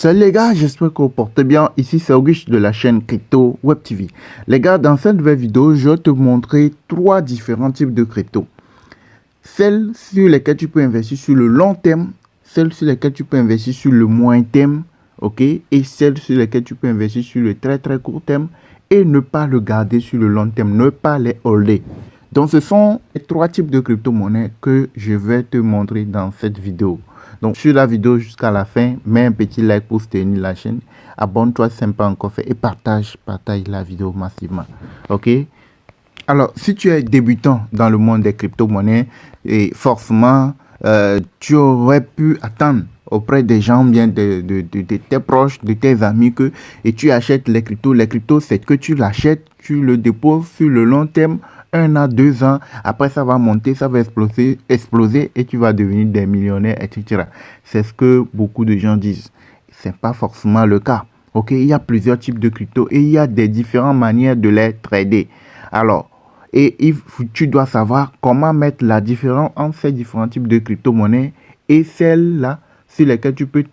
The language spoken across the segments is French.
Salut les gars, j'espère que vous portez bien. Ici c'est Auguste de la chaîne Crypto Web TV. Les gars, dans cette nouvelle vidéo, je vais te montrer trois différents types de crypto. Celles sur lesquelles tu peux investir sur le long terme, celles sur lesquelles tu peux investir sur le moyen terme, ok, et celles sur lesquelles tu peux investir sur le très court terme et ne pas le garder sur le long terme, ne pas les holder. Donc ce sont les trois types de crypto-monnaies que je vais te montrer dans cette vidéo. Donc sur la vidéo jusqu'à la fin, mets un petit like pour soutenir la chaîne. Abonne-toi si ce n'est pas encore fait et partage la vidéo massivement. Ok? Alors, si tu es débutant dans le monde des crypto-monnaies, et forcément, tu aurais pu attendre auprès des gens, bien de tes proches, de tes amis, et tu achètes les cryptos. Les cryptos, c'est que tu l'achètes, tu le déposes sur le long terme, 1 an, 2 ans. Après, ça va monter, ça va exploser et tu vas devenir des millionnaires, etc. C'est ce que beaucoup de gens disent. C'est pas forcément le cas. Ok, il y a plusieurs types de cryptos et il y a des différentes manières de les trader. Alors, tu dois savoir comment mettre la différence entre ces différents types de crypto-monnaies et celles-là sur lesquelles tu peux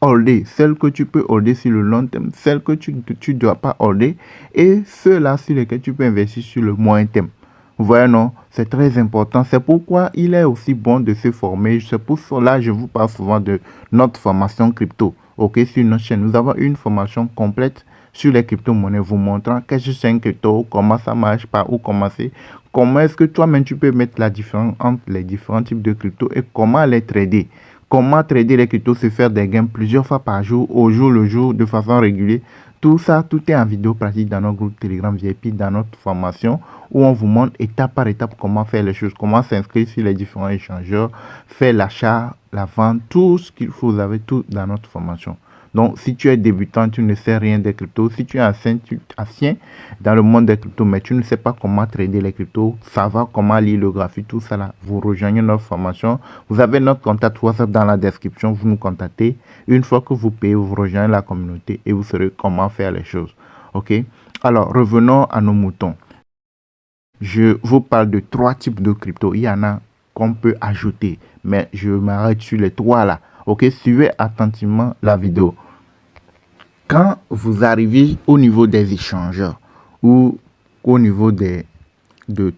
holder, celles que tu peux holder sur le long terme, celles que tu ne dois pas holder et ceux-là sur lesquels tu peux investir sur le moyen terme. Vous voyez, non? C'est très important. C'est pourquoi il est aussi bon de se former. C'est pour cela que je vous parle souvent de notre formation crypto. Ok, sur notre chaîne, nous avons une formation complète sur les crypto-monnaies, vous montrant qu'est-ce que c'est un crypto, comment ça marche, par où commencer, comment est-ce que toi-même tu peux mettre la différence entre les différents types de crypto et comment les trader. Comment trader les cryptos, se faire des gains plusieurs fois par jour, au jour le jour, de façon régulière. Tout ça, tout est en vidéo pratique dans notre groupe Telegram VIP, dans notre formation, où on vous montre étape par étape comment faire les choses, comment s'inscrire sur les différents échangeurs, faire l'achat, la vente, tout ce qu'il faut, vous avez tout dans notre formation. Donc, si tu es débutant, tu ne sais rien des cryptos. Si tu es ancien dans le monde des cryptos, mais tu ne sais pas comment trader les cryptos, savoir comment lire le graphique, tout ça là, vous rejoignez notre formation. Vous avez notre contact WhatsApp dans la description, vous nous contactez. Une fois que vous payez, vous rejoignez la communauté et vous saurez comment faire les choses. Ok? Alors, revenons à nos moutons. Je vous parle de trois types de cryptos. Il y en a qu'on peut ajouter, mais je m'arrête sur les trois là. Ok, suivez attentivement la vidéo. Quand vous arrivez au niveau des échangeurs ou au niveau de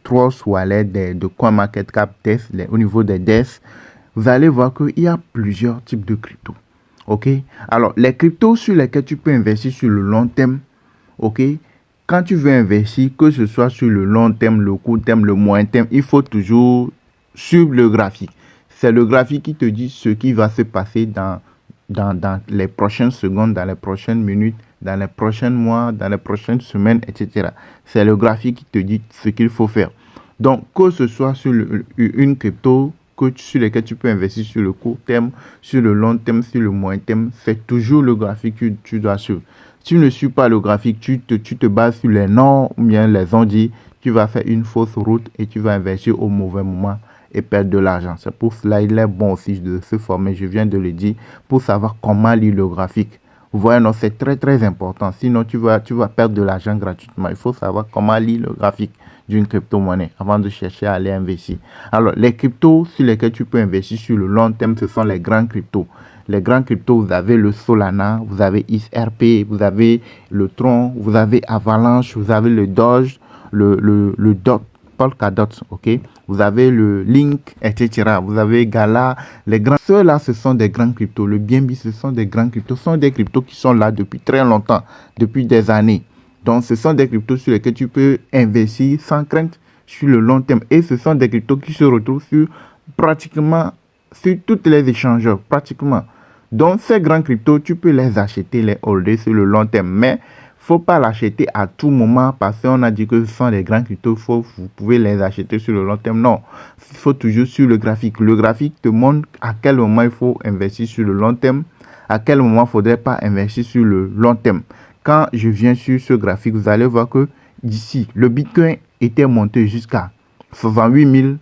Trust Wallet, de CoinMarketCap, au niveau des DEX, vous allez voir qu'il y a plusieurs types de cryptos. Ok, alors les cryptos sur lesquels tu peux investir sur le long terme, ok, quand tu veux investir, que ce soit sur le long terme, le court terme, le moyen terme, il faut toujours suivre le graphique. C'est le graphique qui te dit ce qui va se passer dans les prochaines secondes, dans les prochaines minutes, dans les prochains mois, dans les prochaines semaines, etc. C'est le graphique qui te dit ce qu'il faut faire. Donc, que ce soit sur une crypto sur laquelle tu peux investir sur le court terme, sur le long terme, sur le moyen terme, c'est toujours le graphique que tu dois suivre. Si tu ne suis pas le graphique, tu te bases sur les noms ou bien les ondits, tu vas faire une fausse route et tu vas investir au mauvais moment et perdre de l'argent. C'est pour cela il est bon aussi de se former, je viens de le dire, pour savoir comment lire le graphique. Vous voyez, non, c'est très important. Sinon, tu vas perdre de l'argent gratuitement. Il faut savoir comment lire le graphique d'une crypto-monnaie avant de chercher à aller investir. Alors, les cryptos sur lesquels tu peux investir sur le long terme, ce sont les grands cryptos. Les grands cryptos, vous avez le Solana, vous avez XRP, vous avez le Tron, vous avez Avalanche, vous avez le Doge, le Polkadot, ok, vous avez le Link, etc. Vous avez Gala, les grands. Ceux-là, ce sont des grands cryptos. Le BNB, ce sont des grands cryptos. Ce sont des cryptos qui sont là depuis très longtemps, depuis des années. Donc, ce sont des cryptos sur lesquels tu peux investir sans crainte sur le long terme. Et ce sont des cryptos qui se retrouvent sur toutes les échangeurs, pratiquement. Donc, ces grands cryptos, tu peux les acheter, les holder sur le long terme. Mais faut pas l'acheter à tout moment parce qu'on a dit que ce sont des grands cryptos, vous pouvez les acheter sur le long terme. Non, il faut toujours sur le graphique. Le graphique te montre à quel moment il faut investir sur le long terme, à quel moment il ne faudrait pas investir sur le long terme. Quand je viens sur ce graphique, vous allez voir que d'ici, le Bitcoin était monté jusqu'à 68 000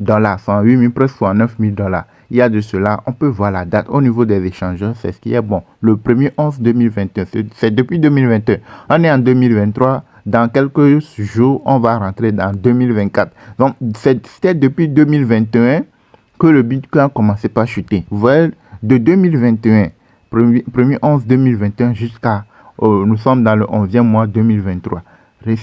$, 108 000, presque 69 000 $. Il y a de cela, on peut voir la date au niveau des échangeurs, c'est ce qui est bon. Le 1er 11 2021, c'est depuis 2021. On est en 2023, dans quelques jours, on va rentrer dans 2024. Donc, c'était depuis 2021 que le Bitcoin a commencé par chuter. Vous voyez, de 2021, 1er 11 2021 jusqu'à, nous sommes dans le 11e mois 2023.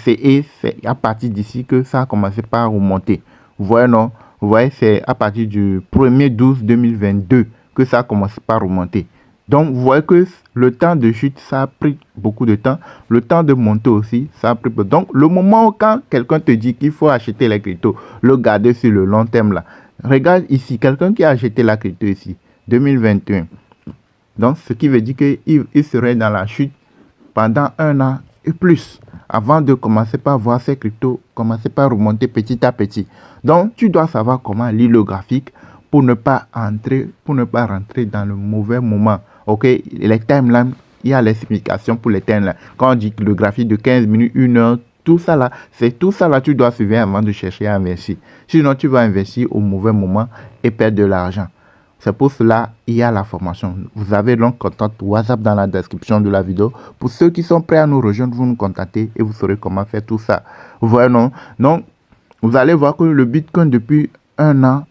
Et c'est à partir d'ici que ça a commencé par remonter. Vous voyez, non? Vous voyez, c'est à partir du 1er 12 2022 que ça a commencé par remonter. Donc, vous voyez que le temps de chute, ça a pris beaucoup de temps. Le temps de monter aussi, ça a pris beaucoup de temps. Donc, le moment où quand quelqu'un te dit qu'il faut acheter les cryptos, le garder sur le long terme là. Regarde ici, quelqu'un qui a acheté la crypto ici, 2021. Donc, ce qui veut dire qu'il serait dans la chute pendant 1 an et plus avant de commencer par voir ces cryptos, commencer par remonter petit à petit. Donc, tu dois savoir comment lire le graphique pour ne pas rentrer dans le mauvais moment. Ok, les timelines, il y a l'explication pour les timelines. Quand on dit que le graphique de 15 minutes, 1 heure, tout ça là, tu dois suivre avant de chercher à investir. Sinon, tu vas investir au mauvais moment et perdre de l'argent. C'est pour cela il y a la formation. Vous avez donc contact WhatsApp dans la description de la vidéo. Pour ceux qui sont prêts à nous rejoindre, vous nous contactez et vous saurez comment faire tout ça. Vous voyez, non? Donc, vous allez voir que le Bitcoin depuis 1 an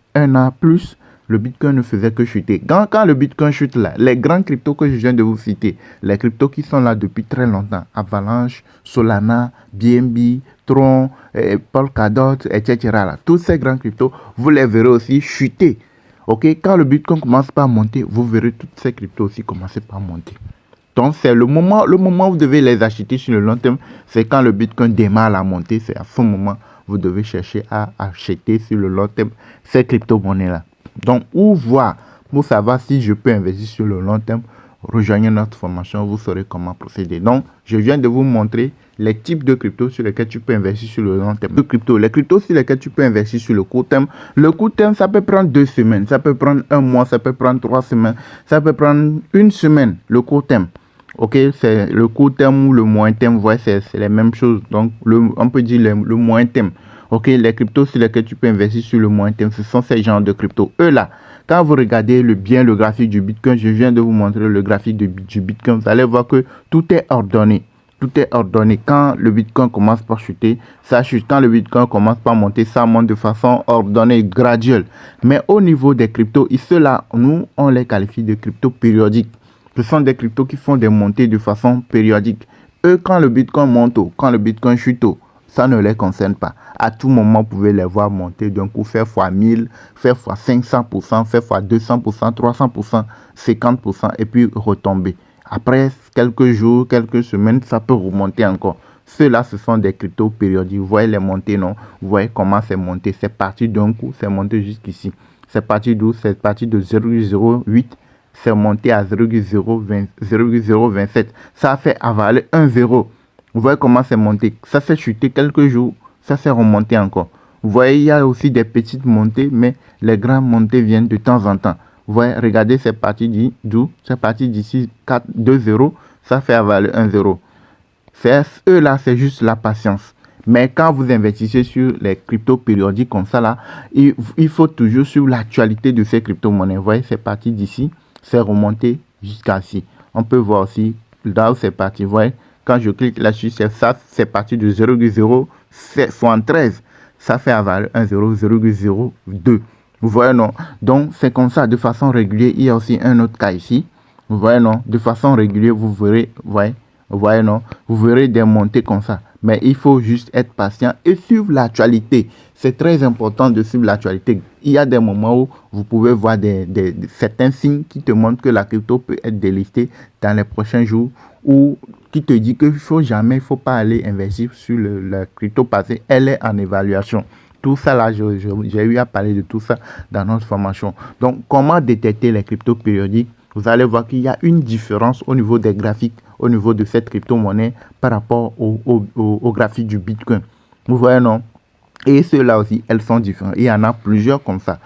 plus, le Bitcoin ne faisait que chuter. Quand le Bitcoin chute là, les grands cryptos que je viens de vous citer, les cryptos qui sont là depuis très longtemps, Avalanche, Solana, BNB, Tron, Polkadot, etc. Là, tous ces grands cryptos, vous les verrez aussi chuter. Ok, quand le Bitcoin commence par monter, vous verrez toutes ces cryptos aussi commencer par monter. Donc, c'est le moment où vous devez les acheter sur le long terme, c'est quand le Bitcoin démarre à monter, c'est à ce moment vous devez chercher à acheter sur le long terme ces crypto-monnaies-là. Donc, où voir pour savoir si je peux investir sur le long terme, rejoignez notre formation, vous saurez comment procéder. Donc, je viens de vous montrer les types de cryptos sur lesquels tu peux investir sur le long terme. Les cryptos sur lesquels tu peux investir sur le court terme. Le court terme, ça peut prendre 2 semaines, ça peut prendre 1 mois, ça peut prendre 3 semaines, ça peut prendre 1 semaine, le court terme. Ok, c'est le court terme ou le moyen terme, vous voyez, c'est les mêmes choses. Donc, on peut dire le moyen terme. Ok, les cryptos sur lesquels tu peux investir sur le moyen terme, ce sont ces genres de cryptos. Eux là, quand vous regardez bien le graphique du Bitcoin, je viens de vous montrer le graphique du Bitcoin, vous allez voir que tout est ordonné. Tout est ordonné. Quand le Bitcoin commence par chuter, ça chute. Quand le Bitcoin commence par monter, ça monte de façon ordonnée, graduelle. Mais au niveau des cryptos, ceux-là, nous, on les qualifie de cryptos périodiques. Ce sont des cryptos qui font des montées de façon périodique. Eux, quand le Bitcoin monte, quand le Bitcoin chute, ça ne les concerne pas. À tout moment, vous pouvez les voir monter d'un coup, faire fois 1000, faire fois 500%, faire fois 200%, 300%, 50% et puis retomber. Après quelques jours, quelques semaines, ça peut remonter encore. Ceux-là, ce sont des cryptos périodiques. Vous voyez les montées, non? Vous voyez comment c'est monté. C'est parti d'un coup, c'est monté jusqu'ici. C'est parti d'où? C'est parti de 0,08. C'est monté à 0,027. Ça a fait avaler 1 0. Vous voyez comment c'est monté. Ça s'est chuté quelques jours. Ça s'est remonté encore. Vous voyez, il y a aussi des petites montées, mais les grandes montées viennent de temps en temps. Vous voyez, regardez, c'est parti d'où? C'est parti d'ici 2 0. Ça fait avaler 1 0. Eux là, c'est juste la patience. Mais quand vous investissez sur les cryptos périodiques comme ça là, il faut toujours suivre l'actualité de ces crypto-monnaies. Vous voyez, c'est parti d'ici. C'est remonté jusqu'à ici. On peut voir aussi là où c'est parti. Vous voyez, quand je clique là-dessus, c'est parti de 0,073. Ça fait avaler 1,002. Vous voyez, non? Donc, c'est comme ça, de façon régulière. Il y a aussi un autre cas ici. Vous voyez, non? De façon régulière, vous verrez, vous voyez, non? Vous verrez des montées comme ça. Mais il faut juste être patient et suivre l'actualité. C'est très important de suivre l'actualité. Il y a des moments où vous pouvez voir certains signes qui te montrent que la crypto peut être délistée dans les prochains jours ou qui te dit qu'il ne faut pas aller investir sur la crypto parce qu'elle est en évaluation. Tout ça là, j'ai eu à parler de tout ça dans notre formation. Donc, comment détecter les cryptos périodiques? Vous allez voir qu'il y a une différence au niveau des graphiques, au niveau de cette crypto-monnaie par rapport au graphique du Bitcoin. Vous voyez, non? Et ceux-là aussi, elles sont différentes. Il y en a plusieurs comme ça,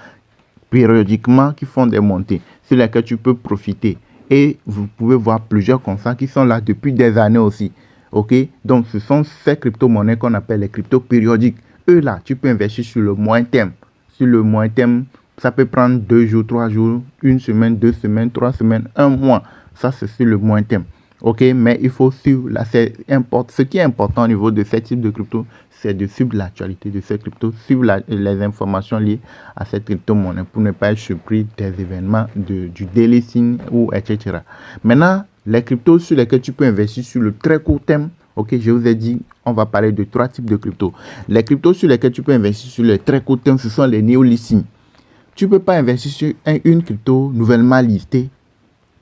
périodiquement, qui font des montées, sur lesquelles tu peux profiter. Et vous pouvez voir plusieurs comme ça, qui sont là depuis des années aussi. Ok? Donc, ce sont ces crypto-monnaies qu'on appelle les cryptos périodiques. Eux là, tu peux investir sur le moyen terme. Sur le moyen terme, ça peut prendre 2 jours, 3 jours, 1 semaine, 2 semaines, 3 semaines, 1 mois. Ça, c'est sur le moyen terme. Ok, mais il faut suivre, là, ce qui est important au niveau de ce type de crypto, c'est de suivre l'actualité de ces cryptos, suivre les informations liées à cette crypto-monnaie pour ne pas être surpris des événements du delisting ou etc. Maintenant, les cryptos sur lesquels tu peux investir sur le très court terme, ok, je vous ai dit, on va parler de 3 types de cryptos. Les cryptos sur lesquels tu peux investir sur le très court terme, ce sont les néo-listings. Tu ne peux pas investir sur une crypto nouvellement listée.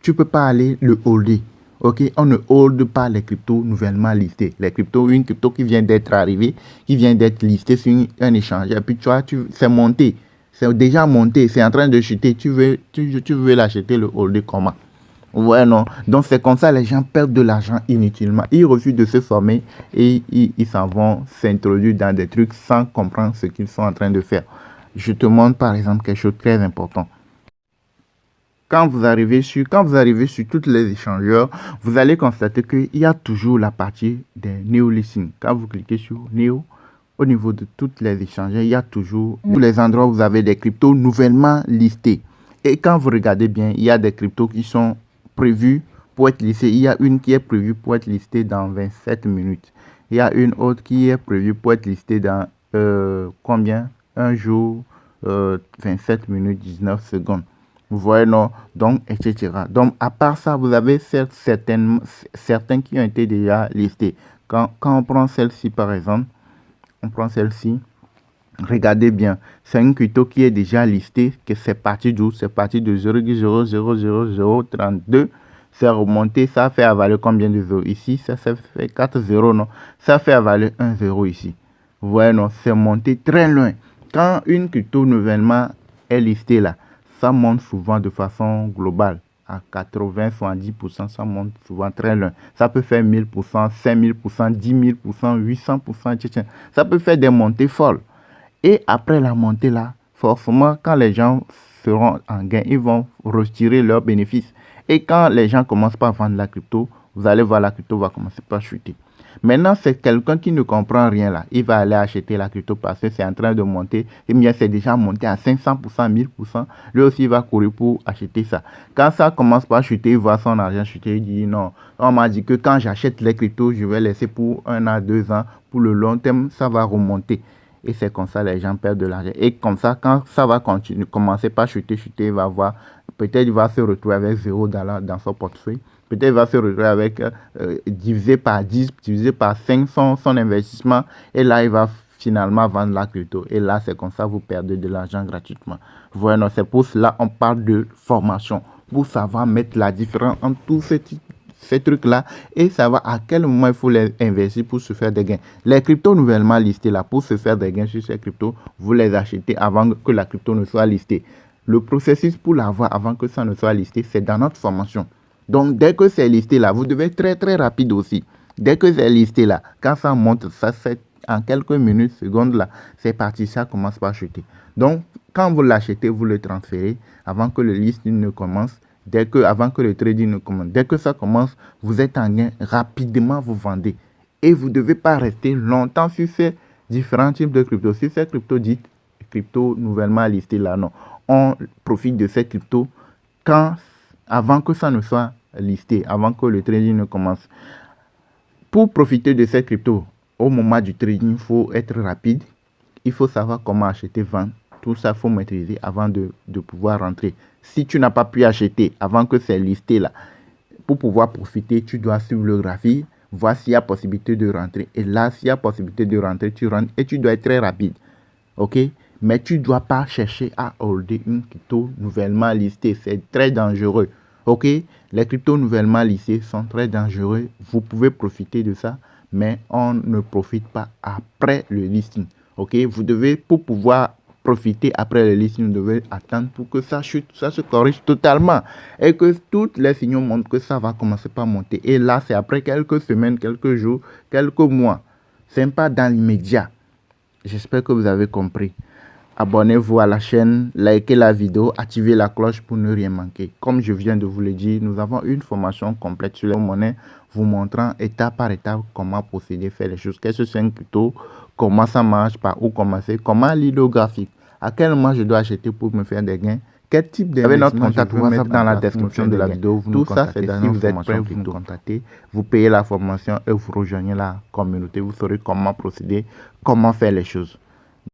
Tu ne peux pas aller le holder. Ok, on ne hold pas les cryptos nouvellement listés. Les cryptos, une crypto qui vient d'être arrivée, qui vient d'être listée sur un échange. Et puis tu vois, c'est monté. C'est déjà monté. C'est en train de chuter. Tu veux l'acheter, le holder comment? Ouais, non. Donc c'est comme ça, les gens perdent de l'argent inutilement. Ils refusent de se former et ils s'en vont s'introduire dans des trucs sans comprendre ce qu'ils sont en train de faire. Je te montre par exemple quelque chose de très important. Quand vous arrivez sur tous les échangeurs, vous allez constater qu'il y a toujours la partie des néo-listings. Quand vous cliquez sur Néo, au niveau de toutes les échangeurs, il y a toujours tous les endroits où vous avez des cryptos nouvellement listés. Et quand vous regardez bien, il y a des cryptos qui sont prévus pour être listés. Il y a une qui est prévue pour être listée dans 27 minutes. Il y a une autre qui est prévue pour être listée dans combien? Un jour, 27 minutes, 19 secondes. Vous voyez, non? Donc, etc. Donc, à part ça, vous avez certains qui ont été déjà listés. Quand on prend celle-ci, par exemple, on prend celle-ci. Regardez bien, c'est une crypto qui est déjà listée, que c'est parti d'où? C'est parti de 0,00032. C'est remonté, ça fait avaler combien de zéros? Ici, ça fait 4 zéros, non? Ça fait avaler 1 zéro ici. Vous voyez, non? C'est monté très loin. Quand une crypto nouvellement est listée là, ça monte souvent de façon globale. À 80-70%, ça monte souvent très loin. Ça peut faire 1000%, 5000%, 10 000%, 800%, etc. Ça peut faire des montées folles. Et après la montée là, forcément, quand les gens seront en gain, ils vont retirer leurs bénéfices. Et quand les gens commencent par vendre la crypto, vous allez voir la crypto va commencer par chuter. Maintenant, c'est quelqu'un qui ne comprend rien là. Il va aller acheter la crypto parce que c'est en train de monter. Et bien, c'est déjà monté à 500%, 1000%. Lui aussi, il va courir pour acheter ça. Quand ça commence par chuter, il voit son argent chuter. Il dit non. On m'a dit que quand j'achète les cryptos, je vais laisser pour 1 à 2 ans. Pour le long terme, ça va remonter. Et c'est comme ça les gens perdent de l'argent. Et comme ça, quand ça va commencer par chuter, il va voir, peut-être il va se retrouver avec $0 dans son portefeuille. Peut-être il va se retrouver avec divisé par 10, divisé par 5 son investissement. Et là, il va finalement vendre la crypto. Et là, c'est comme ça vous perdez de l'argent gratuitement. Voilà, c'est pour cela qu'on parle de formation. Pour savoir mettre la différence entre tous ces trucs-là et savoir à quel moment il faut les investir pour se faire des gains. Les cryptos nouvellement listés là, pour se faire des gains sur ces cryptos, vous les achetez avant que la crypto ne soit listée. Le processus pour l'avoir avant que ça ne soit listé, c'est dans notre formation. Donc, dès que c'est listé là, vous devez être très très rapide aussi. Dès que c'est listé là, quand ça monte, ça fait en quelques minutes, secondes là, c'est parti, ça commence par chuter. Donc, quand vous l'achetez, vous le transférez avant que le listing ne commence. Avant que le trading ne commence, dès que ça commence, vous êtes en gain, rapidement vous vendez. Et vous ne devez pas rester longtemps sur ces différents types de cryptos. Sur ces cryptos dites, cryptos nouvellement listées là, non. On profite de ces cryptos avant que ça ne soit listé, avant que le trading ne commence. Pour profiter de ces cryptos, au moment du trading, il faut être rapide. Il faut savoir comment acheter, vendre. Tout ça, il faut maîtriser avant de pouvoir rentrer. Si tu n'as pas pu acheter avant que c'est listé là, pour pouvoir profiter, tu dois suivre le graphique, voir s'il y a possibilité de rentrer. Et là, s'il y a possibilité de rentrer, tu rentres et tu dois être très rapide. Ok? Mais tu ne dois pas chercher à holder une crypto nouvellement listée. C'est très dangereux. Ok? Les cryptos nouvellement listées sont très dangereux. Vous pouvez profiter de ça, mais on ne profite pas après le listing. Ok? Vous devez, pour pouvoir profiter après le listing, vous devez attendre pour que ça chute, ça se corrige totalement et que toutes les signaux montrent que ça va commencer par monter. Et là, c'est après quelques semaines, quelques jours, quelques mois. C'est pas dans l'immédiat. J'espère que vous avez compris. Abonnez-vous à la chaîne, likez la vidéo, activez la cloche pour ne rien manquer. Comme je viens de vous le dire, nous avons une formation complète sur les monnaies, vous montrant étape par étape comment procéder, faire les choses. Qu'est-ce que c'est un crypto, comment ça marche, par où commencer, comment lire le graphique, à quel moment je dois acheter pour me faire des gains, quel type d'investissement. Avec notre contact WhatsApp dans la description de la vidéo. Tout ça, c'est si vous êtes prêt, vous nous contactez, vous payez la formation et vous rejoignez la communauté. Vous saurez comment procéder, comment faire les choses.